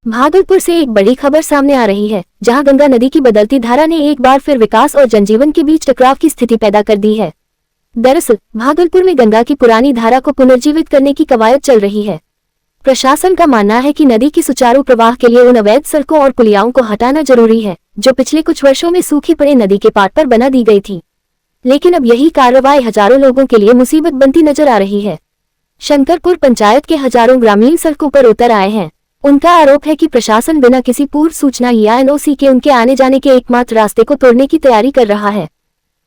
भागलपुर से एक बड़ी खबर सामने आ रही है, जहां गंगा नदी की बदलती धारा ने एक बार फिर विकास और जनजीवन के बीच टकराव की स्थिति पैदा कर दी है। दरअसल भागलपुर में गंगा की पुरानी धारा को पुनर्जीवित करने की कवायद चल रही है। प्रशासन का मानना है कि नदी की सुचारू प्रवाह के लिए उन अवैध सड़कों और पुलियाओं को हटाना जरूरी है, जो पिछले कुछ वर्षों में सूखी पड़े नदी के पाट पर बना दी गई थी। लेकिन अब यही कार्रवाई हजारों लोगों के लिए मुसीबत बनती नजर आ रही है। शंकरपुर पंचायत के हजारों ग्रामीण सड़कों पर उतर आए हैं। उनका आरोप है कि प्रशासन बिना किसी पूर्व सूचना या एनओसी के उनके आने जाने के एकमात्र रास्ते को तोड़ने की तैयारी कर रहा है।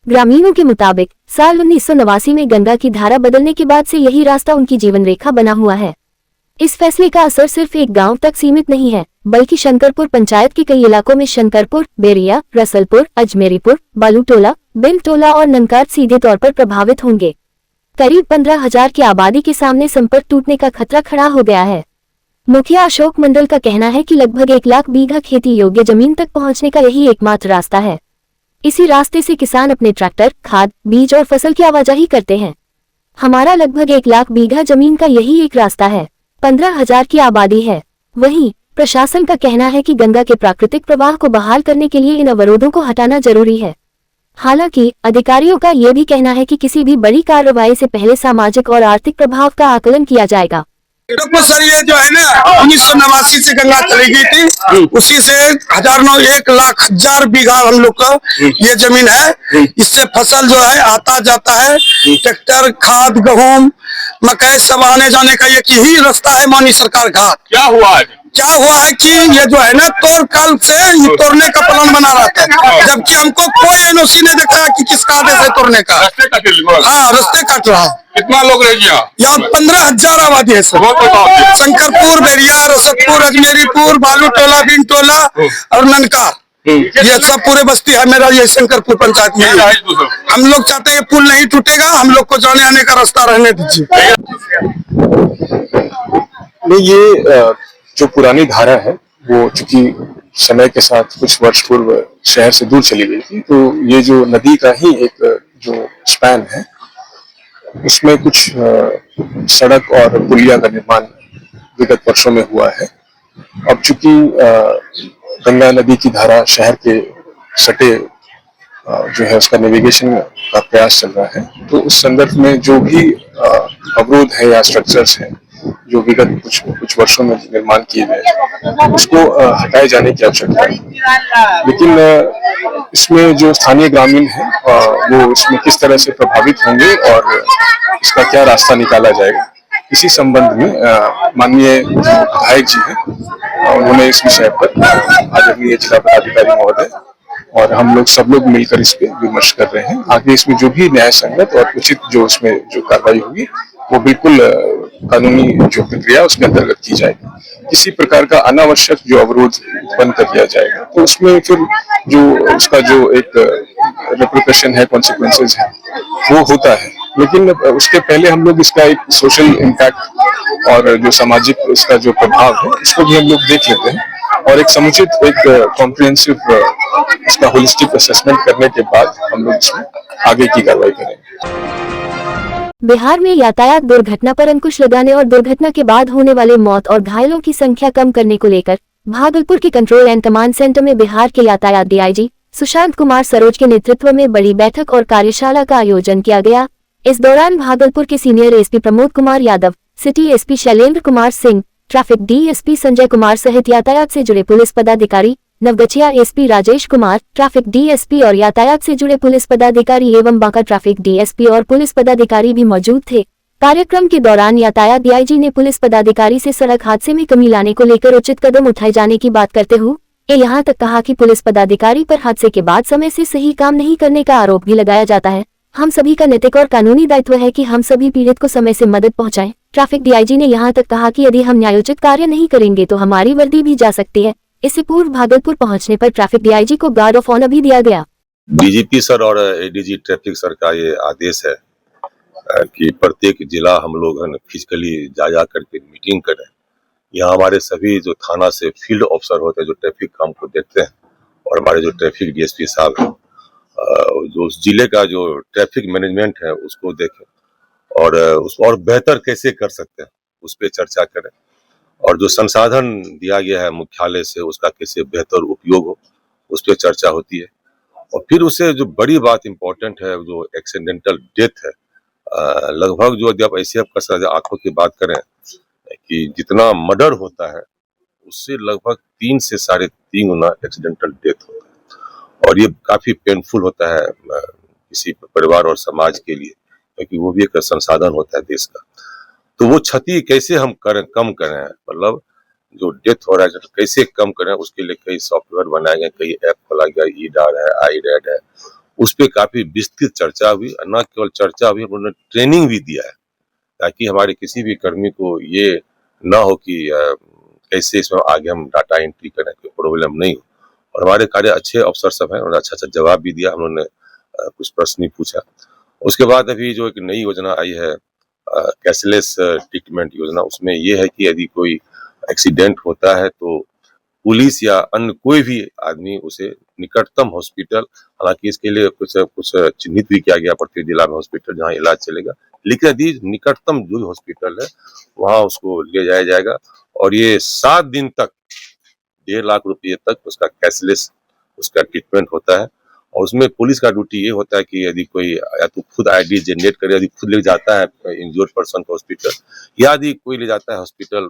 ग्रामीणों के मुताबिक साल 1989 में गंगा की धारा बदलने के बाद से यही रास्ता उनकी जीवन रेखा बना हुआ है। इस फैसले का असर सिर्फ एक गांव तक सीमित नहीं है, बल्कि शंकरपुर पंचायत के कई इलाकों में शंकरपुर, बेरिया, रसलपुर, अजमेरीपुर, बालूटोला, बिलटोला और ननकार सीधे तौर पर प्रभावित होंगे। करीब 15,000 की आबादी के सामने संपर्क टूटने का खतरा खड़ा हो गया है। मुखिया अशोक मंडल का कहना है कि लगभग 1 लाख बीघा खेती योग्य जमीन तक पहुंचने का यही एकमात्र रास्ता है। इसी रास्ते से किसान अपने ट्रैक्टर, खाद, बीज और फसल की आवाजाही करते हैं। हमारा लगभग 1 लाख बीघा जमीन का यही एक रास्ता है। 15,000 की आबादी है। वहीं प्रशासन का कहना है कि गंगा के प्राकृतिक प्रवाह को बहाल करने के लिए इन अवरोधों को हटाना जरूरी है। हालांकि अधिकारियों का यह भी कहना है कि किसी भी बड़ी कार्रवाई से पहले सामाजिक और आर्थिक प्रभाव का आकलन किया जाएगा। देखो सर, ये जो है ना 1989 से गंगा चली गई थी, उसी से 1 लाख हजार बीघा हम लोग का ये जमीन है। इससे फसल जो है आता जाता है, ट्रैक्टर, खाद, गेहूं, मकई सब आने जाने का एक ही रास्ता है। माननीय सरकार घाट क्या हुआ है कि ये जो है ना कल से तोड़ने का प्लान बना रहा था, जबकि हमको कोई एनओसी नहीं दिख रहा कि किसका आदेश है तोड़ने का। हाँ, रास्ते काट रहा है। कितना लोग रह गया यहाँ? 15,000 आबादी है सर। शंकरपुर, बेरिया, रसदपुर, अजमेरीपुर, बालूटोला, बिनटोला और ननकार, ये सब पूरे बस्ती है मेरा ये शंकरपुर पंचायत में। हम लोग चाहते हैं पुल नहीं टूटेगा, हम लोग को जाने आने का रास्ता रहने दीजिए। ये जो पुरानी धारा है वो चूंकि समय के साथ कुछ वर्ष पूर्व शहर से दूर चली गई थी, तो ये जो नदी का ही एक जो स्पैन है उसमें कुछ सड़क और पुलिया का निर्माण विगत वर्षों में हुआ है। अब चूंकि गंगा नदी की धारा शहर के सटे जो है उसका नेविगेशन का प्रयास चल रहा है, तो उस संदर्भ में जो भी अवरोध है या स्ट्रक्चर्स हैं जो विगत कुछ वर्षों में निर्माण किए गए, उसको हटाए जाने की आवश्यकता है। लेकिन इसमें जो स्थानीय ग्रामीण हैं वो इसमें किस तरह से प्रभावित होंगे और इसका क्या रास्ता निकाला जाएगा, इसी संबंध में माननीय विधायक जी हैं उन्होंने इस विषय पर आदरणीय जिला पदाधिकारी महोदय और हम लोग सब लोग मिलकर इस पे विमर्श कर रहे हैं। आगे इसमें जो भी न्याय संगत और उचित जो इसमें जो कार्रवाई होगी वो बिल्कुल कानूनी जो प्रक्रिया उसके अंतर्गत की जाएगी। किसी प्रकार का अनावश्यक जो अवरोध उत्पन्न कर दिया जाएगा तो उसमें फिर जो उसका जो एक रिप्रिकॉशन है, कॉन्सिक्वेंसेस है, वो होता है। लेकिन उसके पहले हम लोग इसका एक सोशल इम्पैक्ट और जो सामाजिक इसका जो प्रभाव है उसको भी हम लोग देख लेते हैं और एक समुचित एक कॉम्प्रिहेंसिव इसका होलिस्टिक असेसमेंट करने के बाद हम लोग इसमें आगे की कार्रवाई करेंगे। बिहार में यातायात दुर्घटना पर अंकुश लगाने और दुर्घटना के बाद होने वाले मौत और घायलों की संख्या कम करने को लेकर भागलपुर के कंट्रोल एंड कमांड सेंटर में बिहार के यातायात डीआईजी सुशांत कुमार सरोज के नेतृत्व में बड़ी बैठक और कार्यशाला का आयोजन किया गया। इस दौरान भागलपुर के senior SP Pramod Kumar Yadav, city SP Shailendra Kumar Singh, traffic DSP Sanjay Kumar सहित यातायात से जुड़े पुलिस पदाधिकारी, Naugachhia SP Rajesh Kumar, traffic DSP और यातायात से जुड़े पुलिस पदाधिकारी एवं बांका ट्रैफिक डीएसपी और पुलिस पदाधिकारी भी मौजूद थे। कार्यक्रम के दौरान यातायात डीआईजी ने पुलिस पदाधिकारी से सड़क हादसे में कमी लाने को लेकर उचित कदम उठाए जाने की बात करते हुए यहाँ तक कहा कि पुलिस पदाधिकारी पर हादसे के बाद समय से सही काम नहीं करने का आरोप भी लगाया जाता है। हम सभी का नैतिक और कानूनी दायित्व है कि हम सभी पीड़ित को समय से मदद पहुंचाएं। ट्रैफिक डीआईजी ने यहाँ तक कहा कि यदि हम न्यायोचित कार्य नहीं करेंगे तो हमारी वर्दी भी जा सकती है। इससे पूर्व भागलपुर पहुंचने पर ट्रैफिक डीआईजी को गार्ड ऑफ ऑनर भी दिया गया। डीजीपी सर और एडीजी ट्रैफिक सर का ये आदेश है कि प्रत्येक जिला हम लोग फिजिकली जा करके मीटिंग करें। यहाँ हमारे सभी जो थाना से फील्ड ऑफिसर होते हैं जो ट्रैफिक काम को देखते हैं और हमारे जो ट्रैफिक डीएसपी साहब हैं जो उस जिले का जो ट्रैफिक मैनेजमेंट है उसको देखें और उसको और बेहतर कैसे कर सकते हैं उस पर चर्चा करें। और जो संसाधन दिया गया है मुख्यालय से उसका कैसे बेहतर उपयोग हो, उस पर चर्चा होती है। और फिर उससे जो बड़ी बात इम्पोर्टेंट है, जो एक्सीडेंटल डेथ है, लगभग जो जब ऐसे आप आंखों की बात करें कि जितना मर्डर होता है उससे लगभग 3 से 3.5 गुना एक्सीडेंटल डेथ होता है। और ये काफी पेनफुल होता है किसी परिवार और समाज के लिए, क्योंकि वो भी एक संसाधन होता है देश का। तो वो क्षति कैसे हम कम करें, मतलब जो डेथ हो रहा है कैसे कम करें, उसके लिए कई सॉफ्टवेयर बनाए गए, कई ऐप खोला गया, ईडार है, iRAD है, उस पर काफी विस्तृत चर्चा हुई। न केवल चर्चा हुई, उन्होंने ट्रेनिंग भी दिया है ताकि हमारे किसी भी कर्मी को ये ना हो कि कैसे इसमें आगे हम डाटा एंट्री करें, कोई प्रॉब्लम नहीं हो। और हमारे कार्य अच्छे अफसर सब हैं, उन्होंने अच्छा जवाब भी दिया, उन्होंने कुछ प्रश्न भी पूछा। उसके बाद अभी जो एक नई योजना आई है कैशलेस ट्रीटमेंट योजना, उसमें ये है कि यदि कोई एक्सीडेंट होता है तो पुलिस या अन्य कोई भी आदमी उसे निकटतम हॉस्पिटल, हालांकि इसके लिए कुछ चिन्हित भी किया गया प्रत्येक जिला में हॉस्पिटल जहां इलाज चलेगा, लेकिन यदि निकटतम जो भी हॉस्पिटल है वहां उसको ले जाया जाएगा। और ये 7 दिन तक 1.5 लाख रुपये तक उसका कैशलेस उसका ट्रीटमेंट होता है। और उसमें पुलिस का ड्यूटी ये होता है कि यदि कोई या तो खुद आईडी जनरेट करे, यदि खुद ले जाता है इंजर्ड पर्सन को हॉस्पिटल, या यदि कोई ले जाता है हॉस्पिटल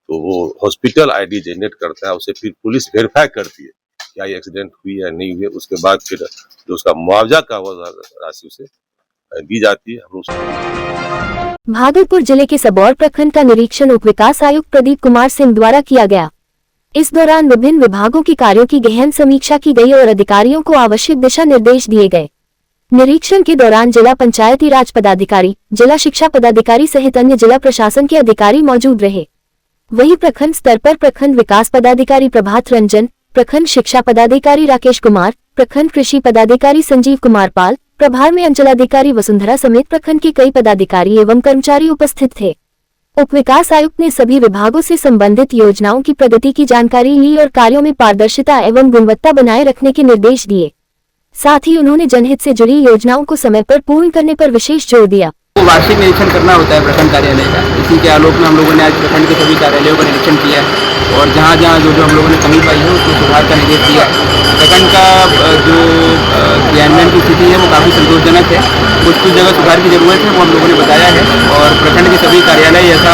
तो वो हॉस्पिटल आईडी जनरेट करता है, उसे फिर पुलिस वेरीफाई करती है क्या ये एक्सीडेंट हुई है नहीं हुई है। उसके बाद फिर जो उसका मुआवजा का राशि उसे दी जाती है। भागलपुर जिले के सबौर प्रखंड का निरीक्षण उप विकास आयुक्त प्रदीप कुमार सिंह द्वारा किया गया। इस दौरान विभिन्न विभागों की कार्यों की गहन समीक्षा की गई और अधिकारियों को आवश्यक दिशा निर्देश दिए गए। निरीक्षण के दौरान जिला पंचायती राज पदाधिकारी, जिला शिक्षा पदाधिकारी सहित अन्य जिला प्रशासन के अधिकारी मौजूद रहे। वहीं प्रखंड स्तर पर प्रखंड विकास पदाधिकारी प्रभात रंजन, प्रखंड शिक्षा पदाधिकारी राकेश कुमार, प्रखंड कृषि पदाधिकारी संजीव कुमार पाल, प्रभार में अंचलाधिकारी वसुंधरा समेत प्रखंड के कई पदाधिकारी एवं कर्मचारी उपस्थित थे। उप विकास आयुक्त ने सभी विभागों से संबंधित योजनाओं की प्रगति की जानकारी ली और कार्यों में पारदर्शिता एवं गुणवत्ता बनाए रखने के निर्देश दिए। साथ ही उन्होंने जनहित से जुड़ी योजनाओं को समय पर पूर्ण करने पर विशेष जोर दिया। वार्षिक निरीक्षण करना होता है प्रखंड कार्यालय का। इसी के आलोक में हम लोगों ने आज प्रखंड के सभी कार्यालयों का निरीक्षण किया है और जहाँ जहाँ जो हम लोगों ने कमी पाई है उसको सुधार का निर्देश दिया है। प्रखंड का जो क्रियान्वयन की स्थिति है वो काफ़ी संतोषजनक है। कुछ जगह सुधार की जरूरत है वो हम लोगों ने बताया है। और प्रखंड के सभी कार्यालय जैसा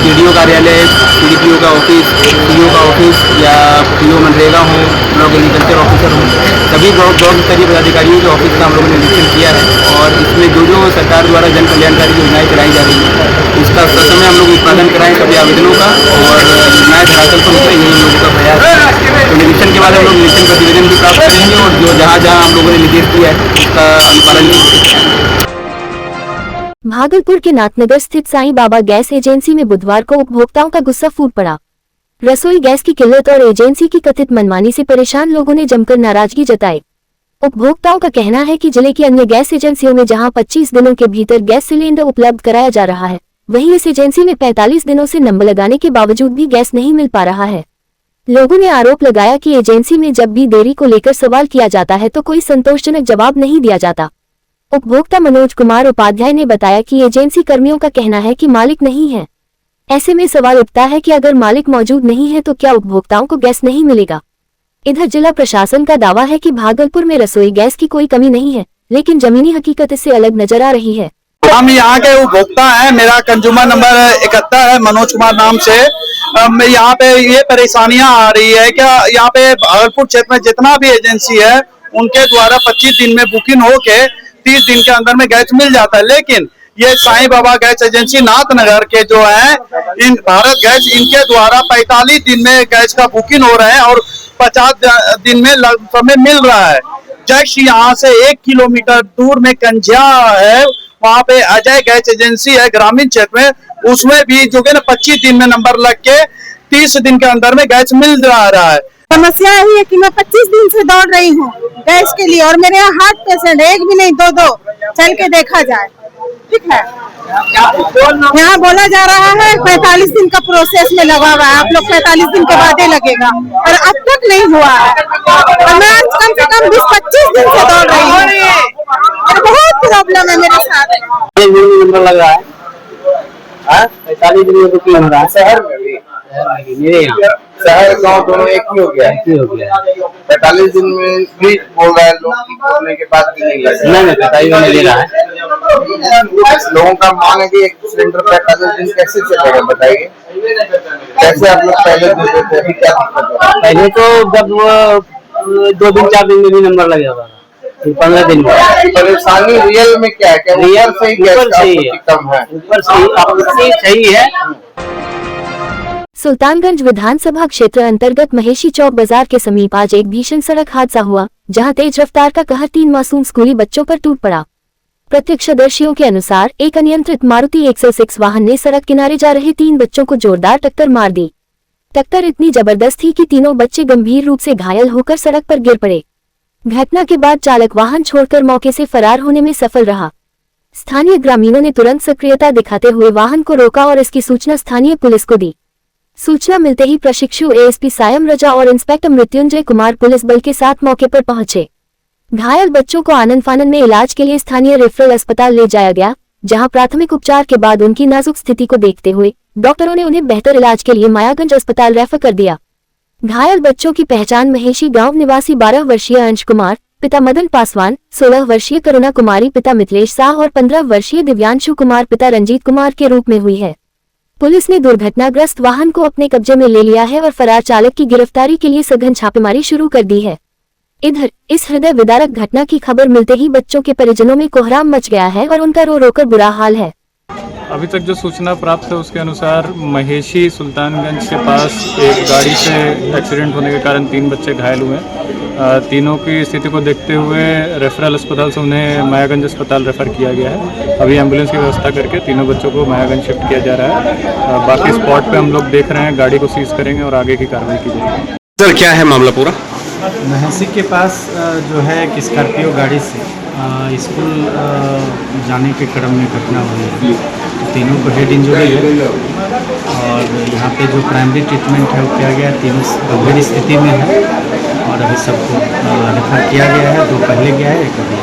DDO कार्यालय, CDPO का ऑफिस, CO का ऑफिस या PO मनरेगा हो, ब्लॉक एग्रीकल्चर ऑफिसर हो, सभी ब्लॉक स्तरीय पदाधिकारियों के ऑफिस का हम लोगों ने निरीक्षण किया है। और इसमें जो सरकार द्वारा जन कल्याणकारी योजनाएं चलाई जा रही है उसका समय हम लोग उत्पादन कराएं सभी आवेदनों का और योजनाएं धरातल पर उतरे, यही हम लोगों का प्रयास है। तो निरीक्षण के बाद हम लोग निरीक्षण प्रतिवेदन भी प्राप्त करेंगे और जो जहाँ जहाँ हम लोगों ने निर्देश दिया है उसका अनुपालन करेंगे। भागलपुर के नाथनगर स्थित साईं बाबा गैस एजेंसी में बुधवार को उपभोक्ताओं का गुस्सा फूट पड़ा। रसोई गैस की किल्लत और एजेंसी की कथित मनमानी से परेशान लोगों ने जमकर नाराजगी जताई। उपभोक्ताओं का कहना है कि जिले की अन्य गैस एजेंसियों में जहां 25 दिनों के भीतर गैस सिलेंडर उपलब्ध कराया जा रहा है, वहीं इस एजेंसी में 45 दिनों से नंबर लगाने के बावजूद भी गैस नहीं मिल पा रहा है। लोगों ने आरोप लगाया कि एजेंसी में जब भी देरी को लेकर सवाल किया जाता है तो कोई संतोषजनक जवाब नहीं दिया जाता। उपभोक्ता मनोज कुमार उपाध्याय ने बताया कि एजेंसी कर्मियों का कहना है कि मालिक नहीं है। ऐसे में सवाल उठता है कि अगर मालिक मौजूद नहीं है तो क्या उपभोक्ताओं को गैस नहीं मिलेगा। इधर जिला प्रशासन का दावा है कि भागलपुर में रसोई गैस की कोई कमी नहीं है, लेकिन जमीनी हकीकत इससे अलग नजर आ रही है। हम यहाँ के उपभोक्ता हैं। मेरा कंज्यूमर नंबर 71 है, मनोज कुमार नाम से। यहाँ पे ये परेशानियां आ रही है क्या, यहाँ पे भागलपुर क्षेत्र में जितना भी एजेंसी है उनके द्वारा 25 दिन में बुकिंग होके 30 दिन के अंदर में गैस मिल जाता है, लेकिन ये साईं बाबा गैस एजेंसी नाथनगर के जो है इन भारत गैस, इनके द्वारा 45 दिन में गैस का बुकिंग हो रहा है और 50 दिन में समय मिल रहा है। जैक्स यहाँ से 1 किलोमीटर दूर में कंझिया है, वहाँ पे अजय गैस एजेंसी है ग्रामीण क्षेत्र में, उसमें भी जो है ना 25 दिन में नंबर लग के 30 दिन के अंदर में गैस मिल रहा है। समस्या यही है कि मैं 25 दिन से दौड़ रही हूँ गैस के लिए और मेरे यहाँ हार्ट पेशेंट है, एक भी नहीं दो चल के देखा जाए, ठीक है। यहाँ बोला जा रहा है 45 दिन का प्रोसेस में लगा हुआ है, आप लोग 45 दिन के बाद ही लगेगा और अब तक नहीं हुआ है। और मैं कम से कम 20-25 दिन से दौड़ रही हूँ और बहुत प्रॉब्लम है मेरे साथ। नंबर लग रहा है 45 दिन में बुकिंग हो रहा है शहर में भी। मेरे यहाँ शहर गांव दोनों एक ही हो गया है। 45 दिन में भी बोल रहा है लोग कि खोलने के बाद भी नहीं लगे। नहीं 45 में दे रहा है। लोगों का मांग है कि एक सिलेंडर 45 दिन कैसे चलेगा बताइए। कैसे आप लोग पहले देते थे, अभी क्या दिक्कत है? पहले तो जब 2 दिन 4 दिन में भी नंबर लग जाता था, 15 दिन में। परेशानी रियल में क्या है? क्या रियल से ही कम है? ऊपर से सही है। सुल्तानगंज विधानसभा क्षेत्र अंतर्गत महेशी चौक बाजार के समीप आज एक भीषण सड़क हादसा हुआ, जहां तेज रफ्तार का कहर 3 मासूम स्कूली बच्चों पर टूट पड़ा। प्रत्यक्षदर्शियों के अनुसार एक अनियंत्रित मारुति 106 वाहन ने सड़क किनारे जा रहे 3 बच्चों को जोरदार टक्कर मार दी। टक्कर इतनी जबरदस्त थी कि तीनों बच्चे गंभीर रूप से घायल होकर सड़क पर गिर पड़े। घटना के बाद चालक वाहन छोड़कर मौके से फरार होने में सफल रहा। स्थानीय ग्रामीणों ने तुरंत सक्रियता दिखाते हुए वाहन को रोका और इसकी सूचना स्थानीय पुलिस को दी। सूचना मिलते ही प्रशिक्षु एएसपी सायम रजा और इंस्पेक्टर मृत्युंजय कुमार पुलिस बल के साथ मौके पर पहुंचे। घायल बच्चों को आनंद फानन में इलाज के लिए स्थानीय रेफरल अस्पताल ले जाया गया, जहां प्राथमिक उपचार के बाद उनकी नाजुक स्थिति को देखते हुए डॉक्टरों ने उन्हें बेहतर इलाज के लिए मायागंज अस्पताल रेफर कर दिया। घायल बच्चों की पहचान महेशी गांव निवासी 12 वर्षीय अंश कुमार पिता मदन पासवान, 16 वर्षीय करुणा कुमारी पिता मिथिलेश शाह और 15 वर्षीय दिव्यांशु कुमार पिता रंजीत कुमार के रूप में हुई है। पुलिस ने दुर्घटनाग्रस्त वाहन को अपने कब्जे में ले लिया है और फरार चालक की गिरफ्तारी के लिए सघन छापेमारी शुरू कर दी है। इधर इस हृदय विदारक घटना की खबर मिलते ही बच्चों के परिजनों में कोहराम मच गया है और उनका रो रोकर बुरा हाल है। अभी तक जो सूचना प्राप्त है उसके अनुसार महेशी सुल्तानगंज के पास एक गाड़ी से एक्सीडेंट होने के कारण 3 बच्चे घायल हुए। तीनों की स्थिति को देखते हुए रेफरल अस्पताल से उन्हें मायागंज अस्पताल रेफर किया गया है। अभी एम्बुलेंस की व्यवस्था करके तीनों बच्चों को मायागंज शिफ्ट किया जा रहा है। बाकी स्पॉट पे हम लोग देख रहे हैं, गाड़ी को सीज करेंगे और आगे की कार्रवाई की जाएगी। सर क्या है मामला पूरा? महेशी के पास जो है एक स्कॉर्पियो गाड़ी से स्कूल जाने के क्रम में घटना हुई है। तीनों को हेड इंजरी है और यहाँ पे जो प्राइमरी ट्रीटमेंट है वो किया गया है। तीनों गंभीर स्थिति में है और अभी सबको रेफर किया गया है। 2 पहले गया है, 1 अभी।